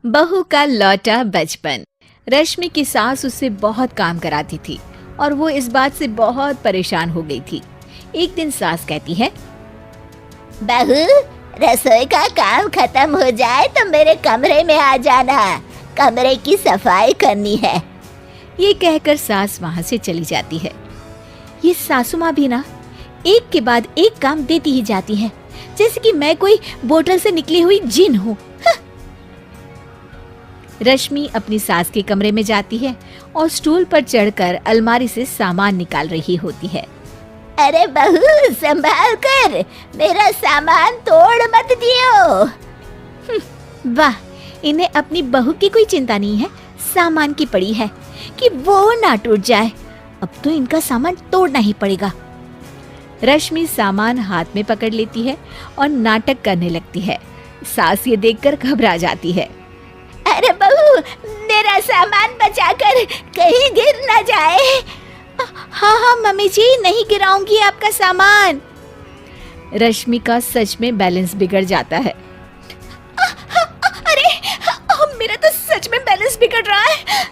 बहू का लौटा बचपन। रश्मि की सास उससे बहुत काम कराती थी और वो इस बात से बहुत परेशान हो गई थी। एक दिन सास कहती है, बहू, रसोई का काम खत्म हो जाए तो मेरे कमरे में आ जाना, कमरे की सफाई करनी है। ये कहकर सास वहां से चली जाती है। ये सासू माँ भी ना एक के बाद एक काम देती ही जाती है, जैसे कि मैं कोई बोतल से निकली हुई जिन हूँ। रश्मि अपनी सास के कमरे में जाती है और स्टूल पर चढ़कर अलमारी से सामान निकाल रही होती है। अरे बहू, संभाल कर, मेरा सामान तोड़ मत दियो। वाह, इन्हें अपनी बहू की कोई चिंता नहीं है, सामान की पड़ी है कि वो ना टूट जाए। अब तो इनका सामान तोड़ना ही पड़ेगा। रश्मि सामान हाथ में पकड़ लेती है और नाटक करने लगती है। सास ये देखकर घबरा जाती है। अरे बहू, मेरा सामान बचाकर कहीं गिर न जाए। हाँ हाँ मम्मी जी, नहीं गिराऊंगी आपका सामान। रश्मि का सच में बैलेंस बिगड़ जाता है। अरे, मेरा तो सच में बैलेंस बिगड़ रहा है।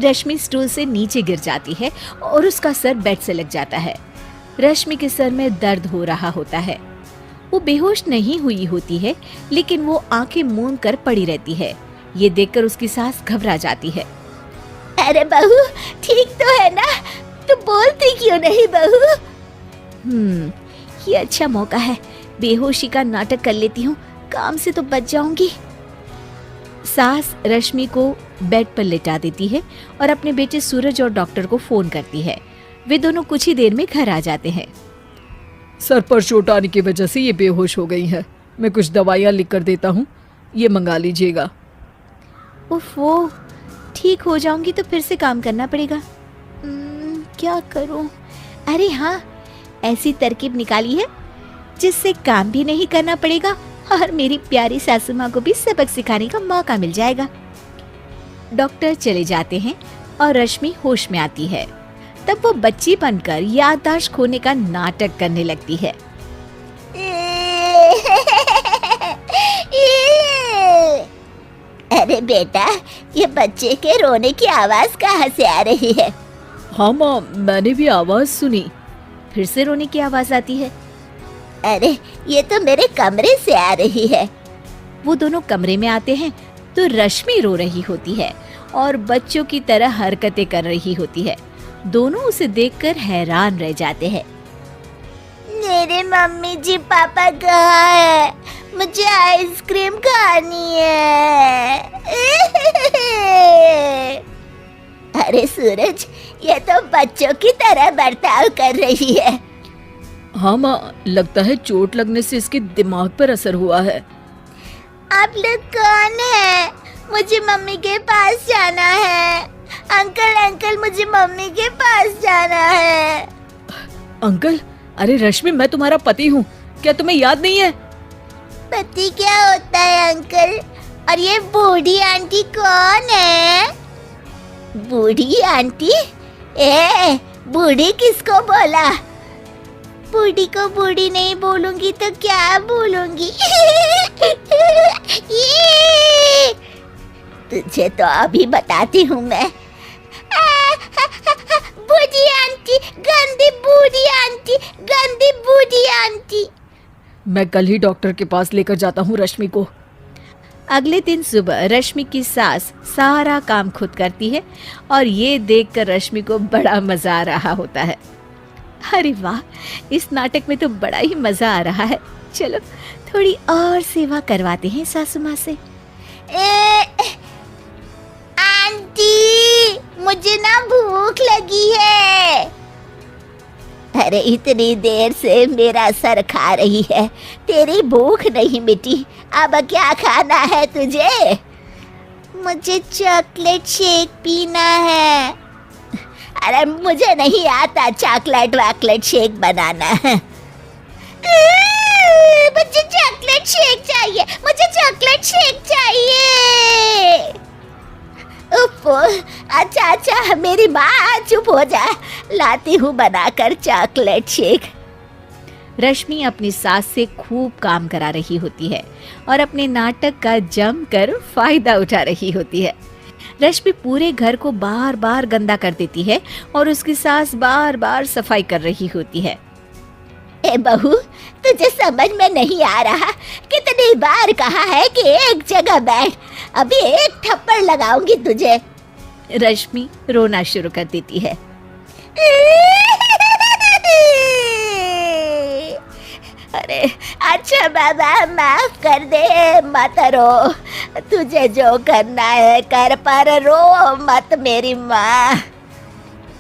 रश्मि स्टूल से नीचे गिर जाती है और उसका सर बेड से लग जाता है। रश्मि के सर में दर्द हो रहा होता है। वो बेहोश नहीं हुई होती है, लेकिन वो आंखें मूंद कर पड़ी रहती है। ये देखकर उसकी सास घबरा जाती है। अरे बहू, ठीक तो है ना? तू बोलती क्यों नहीं बहू? ये अच्छा मौका है, बेहोशी का नाटक कर लेती हूँ, काम से तो बच जाऊंगी। सास रश्मि को बेड पर लेटा देती है और अपने बेटे सूरज और डॉक्टर को फोन करती है। वे दोनों कुछ ही देर में घर आ जाते हैं। सर पर चोट आने की वजह से ये बेहोश हो गई है। मैं कुछ दवाइयाँ लिख कर देता हूँ, ये मंगा लीजिएगा। उफ, वो ठीक हो जाऊंगी तो फिर से काम करना पड़ेगा। क्या करूं? अरे हाँ, ऐसी तरकीब निकाली है जिससे काम भी नहीं करना पड़ेगा और मेरी प्यारी सासू माँ को भी सबक सिखाने का मौका मिल जाएगा। डॉक्टर चले जाते हैं और रश्मि होश में आती है। तब वो बच्ची बनकर याददाश्त खोने का नाटक करने लगती है। अरे बेटा, ये बच्चे के रोने की आवाज कहाँ से आ रही है? हाँ माँ, मैंने भी आवाज सुनी। फिर से रोने की आवाज आती है। अरे, ये तो मेरे कमरे से आ रही है। वो दोनों कमरे में आते हैं तो रश्मि रो रही होती है और बच्चों की तरह हरकतें कर रही होती है। दोनों उसे देखकर हैरान रह जाते हैं। मेरे मम्मी जी पापा कहाँ है? मुझे आइसक्रीम खानी है। अरे सूरज, ये तो बच्चों की तरह बर्ताव कर रही है। हाँ माँ, लगता है चोट लगने से इसके दिमाग पर असर हुआ है। आप लोग कौन है? मुझे मम्मी के पास जाना है। अंकल अंकल, मुझे मम्मी के पास जाना है। अंकल? अरे रश्मि, मैं तुम्हारा पति हूँ, क्या तुम्हें याद नहीं है? पति क्या होता है अंकल? और ये बूढ़ी आंटी कौन है? बूढ़ी आंटी? बूढ़ी किसको बोला? बूढ़ी को बूढ़ी नहीं बोलूंगी तो क्या बोलूंगी? तुझे तो अभी बताती हूँ मैं। बूढ़ी आंटी, गंदी बूढ़ी आंटी, गंदी बूढ़ी आंटी। मैं कल ही डॉक्टर के पास लेकर जाता हूँ रश्मि को। अगले दिन सुबह रश्मि की सास सारा काम खुद करती है और ये देखकर रश्मि को बड़ा मजा आ रहा होता है। अरे वाह, इस नाटक में तो बड़ा ही मजा आ रहा है। चलो थोड़ी और सेवा करवाते हैं सासू माँ से। आंटी, मुझे ना भूख लगी है। अरे इतनी देर से मेरा सर खा रही है, तेरी भूख नहीं मिटी। अब क्या खाना है तुझे? मुझे चॉकलेट शेक पीना है। अरे मुझे नहीं आता चॉकलेट वाकलेट शेक बनाना। मुझे चॉकलेट शेक चाहिए, मुझे चॉकलेट शेक चाहिए। अच्छा, मेरी माँ चुप हो जा, लाती हूँ बनाकर चॉकलेट शेक। रश्मि अपनी सास से खूब काम करा रही होती है और अपने नाटक का जमकर फायदा उठा रही होती है। रश्मि पूरे घर को बार बार गंदा कर देती है और उसकी सास बार बार सफाई कर रही होती है। ए बहू, तुझे समझ में नहीं आ रहा? कितनी बार कहा है कि एक जगह बैठ, अभी एक थप्पड़ लगाऊंगी तुझे। रश्मि रोना शुरू कर देती है। अरे अच्छा बाबा, माफ कर दे, मत रो। तुझे जो करना है कर, पर रो मत मेरी माँ।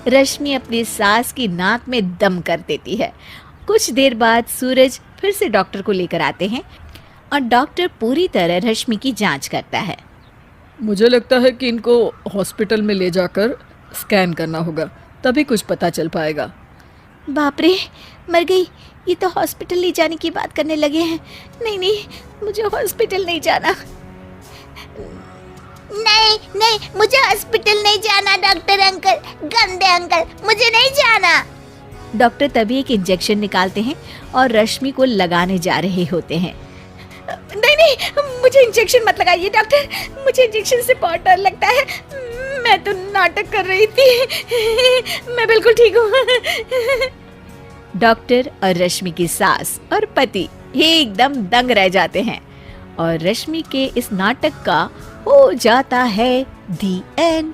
रश्मि अपनी सास की नाक में दम कर देती है। कुछ देर बाद सूरज फिर से डॉक्टर को लेकर आते हैं और डॉक्टर पूरी तरह रश्मि की जांच करता है। मुझे लगता है कि इनको हॉस्पिटल में ले जाकर स्कैन करना होगा, तभी कुछ पता चल पाएगा। बाप रे, मर गई। ये तो हॉस्पिटल ले जाने की बात करने लगे हैं। नहीं नहीं, मुझे हॉस्पिटल नहीं जाना। नहीं नहीं, मुझे हॉस्पिटल नहीं जाना डॉक्टर अंकल, गंदे अंकल, मुझे नहीं जाना। डॉक्टर तभी एक इंजेक्शन निकालते हैं और रश्मि को लगाने जा रहे होते हैं। नहीं नहीं, मुझे इंजेक्शन मत लगाइए डॉक्टर, मुझे इंजेक्शन से बहुत डर लगता है। मैं तो नाटक कर रही थी, मैं बिल्कुल ठीक हूँ। डॉक्टर और रश्मि की सास और पति एकदम दंग रह जाते हैं और रश्मि के इस नाटक का हो जाता है दी एंड।